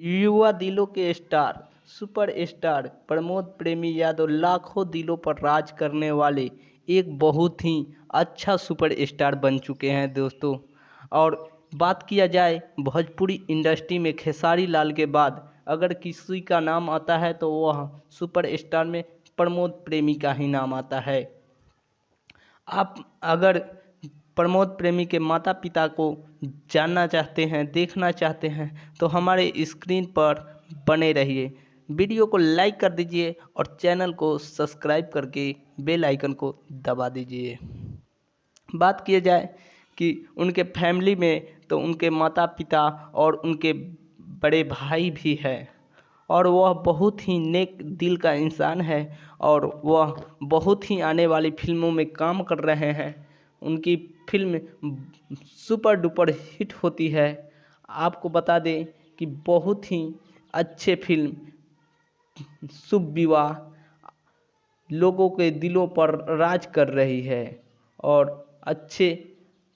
युवा दिलों के स्टार सुपर स्टार प्रमोद प्रेमी यादव लाखों दिलों पर राज करने वाले एक बहुत ही अच्छा सुपर स्टार बन चुके हैं दोस्तों। और बात किया जाए भोजपुरी इंडस्ट्री में खेसारी लाल के बाद अगर किसी का नाम आता है तो वह सुपर स्टार में प्रमोद प्रेमी का ही नाम आता है। आप अगर प्रमोद प्रेमी के माता पिता को जानना चाहते हैं, देखना चाहते हैं तो हमारे स्क्रीन पर बने रहिए। वीडियो को लाइक कर दीजिए और चैनल को सब्सक्राइब करके बेल आइकन को दबा दीजिए। बात किया जाए कि उनके फैमिली में तो उनके माता पिता और उनके बड़े भाई भी हैं और वह बहुत ही नेक दिल का इंसान है और वह बहुत ही आने वाली फिल्मों में काम कर रहे हैं। उनकी फिल्म सुपर डुपर हिट होती है। आपको बता दें कि बहुत ही अच्छे फिल्म शुभ विवाह लोगों के दिलों पर राज कर रही है और अच्छे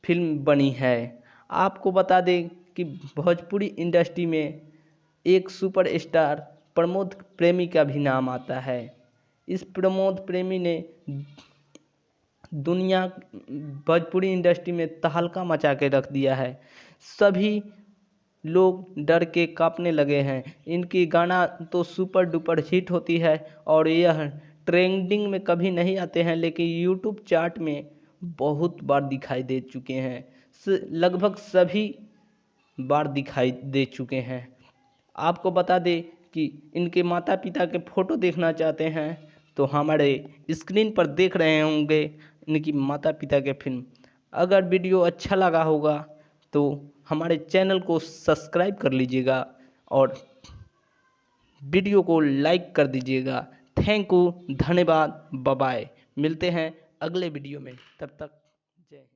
फिल्म बनी है। आपको बता दें कि भोजपुरी इंडस्ट्री में एक सुपर स्टार प्रमोद प्रेमी का भी नाम आता है। इस प्रमोद प्रेमी ने दुनिया भोजपुरी इंडस्ट्री में तहलका मचा के रख दिया है। सभी लोग डर के कांपने लगे हैं। इनकी गाना तो सुपर डुपर हिट होती है और यह ट्रेंडिंग में कभी नहीं आते हैं लेकिन यूट्यूब चार्ट में बहुत बार दिखाई दे चुके हैं। लगभग सभी बार दिखाई दे चुके हैं। आपको बता दें कि इनके माता पिता के फ़ोटो देखना चाहते हैं तो हमारे स्क्रीन पर देख रहे होंगे इनकी माता पिता के फिल्म। अगर वीडियो अच्छा लगा होगा तो हमारे चैनल को सब्सक्राइब कर लीजिएगा और वीडियो को लाइक कर दीजिएगा। थैंक यू, धन्यवाद, बाय बाय। मिलते हैं अगले वीडियो में, तब तक जय हिंद।